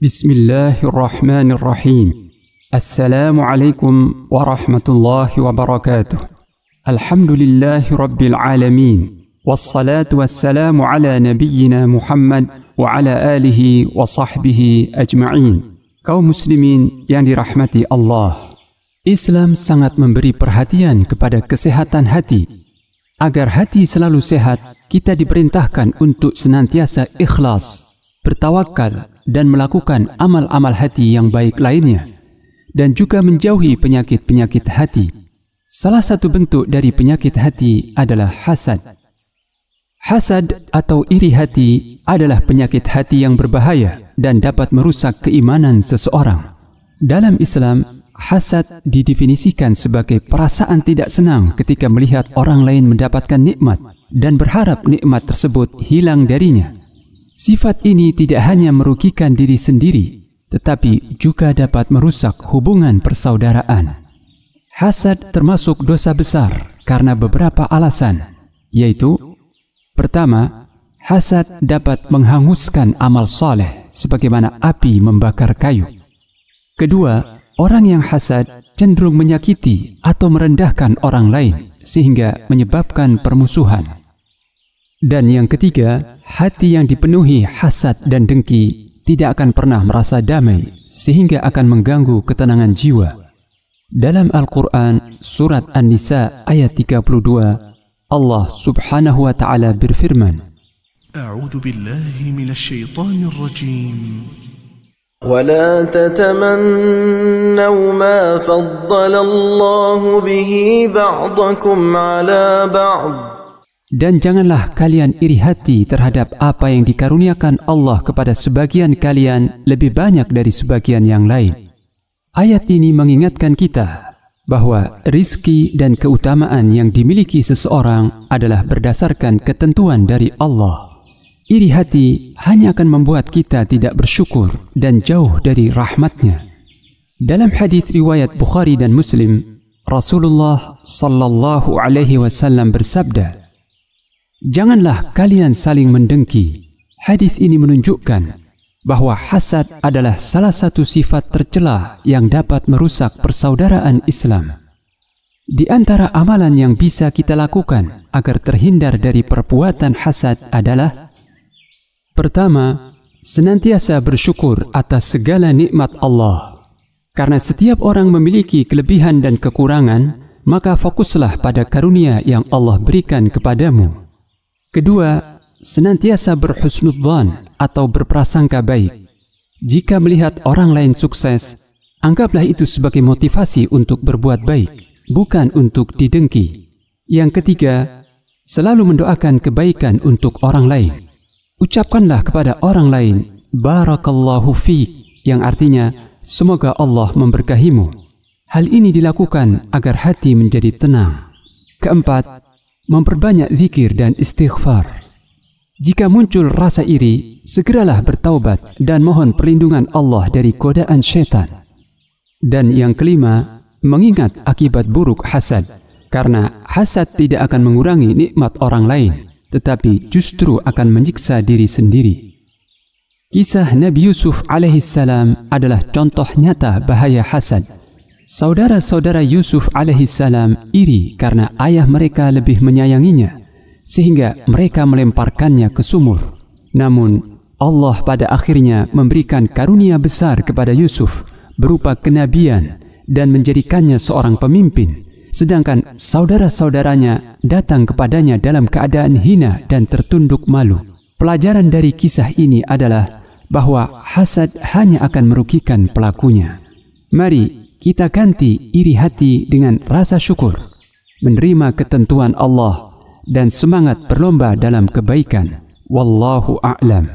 Bismillahirrahmanirrahim. Assalamualaikum warahmatullahi wabarakatuh. Alhamdulillahi rabbil alamin. Wassalatu wassalamu ala nabiyyina Muhammad wa ala alihi wa sahbihi ajma'in. Kaum muslimin yang dirahmati Allah, Islam sangat memberi perhatian kepada kesehatan hati. Agar hati selalu sehat, kita diperintahkan untuk senantiasa ikhlas, bertawakal, dan melakukan amal-amal hati yang baik lainnya, dan juga menjauhi penyakit-penyakit hati. Salah satu bentuk dari penyakit hati adalah hasad. Hasad atau iri hati adalah penyakit hati yang berbahaya dan dapat merusak keimanan seseorang. Dalam Islam, hasad didefinisikan sebagai perasaan tidak senang ketika melihat orang lain mendapatkan nikmat dan berharap nikmat tersebut hilang darinya. Sifat ini tidak hanya merugikan diri sendiri, tetapi juga dapat merusak hubungan persaudaraan. Hasad termasuk dosa besar karena beberapa alasan, yaitu: pertama, hasad dapat menghanguskan amal saleh sebagaimana api membakar kayu. Kedua, orang yang hasad cenderung menyakiti atau merendahkan orang lain sehingga menyebabkan permusuhan. Dan yang ketiga, hati yang dipenuhi hasad dan dengki tidak akan pernah merasa damai sehingga akan mengganggu ketenangan jiwa. Dalam Al-Quran, surat An-Nisa ayat 32, Allah subhanahu wa ta'ala berfirman, A'udzu billahi minasyaitonir rajim. ولا تتمنوا ما فضل الله به بعضكم على بعض. Dan janganlah kalian iri hati terhadap apa yang dikaruniakan Allah kepada sebagian kalian lebih banyak dari sebagian yang lain. Ayat ini mengingatkan kita bahwa rizki dan keutamaan yang dimiliki seseorang adalah berdasarkan ketentuan dari Allah. Iri hati hanya akan membuat kita tidak bersyukur dan jauh dari rahmatnya. Dalam hadis riwayat Bukhari dan Muslim, Rasulullah sallallahu alaihi wasallam bersabda, "Janganlah kalian saling mendengki." Hadis ini menunjukkan bahwa hasad adalah salah satu sifat tercela yang dapat merusak persaudaraan Islam. Di antara amalan yang bisa kita lakukan agar terhindar dari perbuatan hasad adalah: pertama, senantiasa bersyukur atas segala nikmat Allah. Karena setiap orang memiliki kelebihan dan kekurangan, maka fokuslah pada karunia yang Allah berikan kepadamu. Kedua, senantiasa berhusnudzan atau berprasangka baik. Jika melihat orang lain sukses, anggaplah itu sebagai motivasi untuk berbuat baik, bukan untuk didengki. Yang ketiga, selalu mendoakan kebaikan untuk orang lain. Ucapkanlah kepada orang lain, Barakallahu fiik, yang artinya, semoga Allah memberkahimu. Hal ini dilakukan agar hati menjadi tenang. Keempat, memperbanyak zikir dan istighfar. Jika muncul rasa iri, segeralah bertaubat dan mohon perlindungan Allah dari godaan syaitan. Dan yang kelima, mengingat akibat buruk hasad, karena hasad tidak akan mengurangi nikmat orang lain, tetapi justru akan menyiksa diri sendiri. Kisah Nabi Yusuf alaihissalam adalah contoh nyata bahaya hasad. Saudara-saudara Yusuf alaihissalam iri karena ayah mereka lebih menyayanginya, sehingga mereka melemparkannya ke sumur. Namun, Allah pada akhirnya memberikan karunia besar kepada Yusuf berupa kenabian dan menjadikannya seorang pemimpin, sedangkan saudara-saudaranya datang kepadanya dalam keadaan hina dan tertunduk malu. Pelajaran dari kisah ini adalah bahwa hasad hanya akan merugikan pelakunya. Mari kita ganti iri hati dengan rasa syukur, menerima ketentuan Allah, dan semangat berlomba dalam kebaikan. Wallahu a'lam.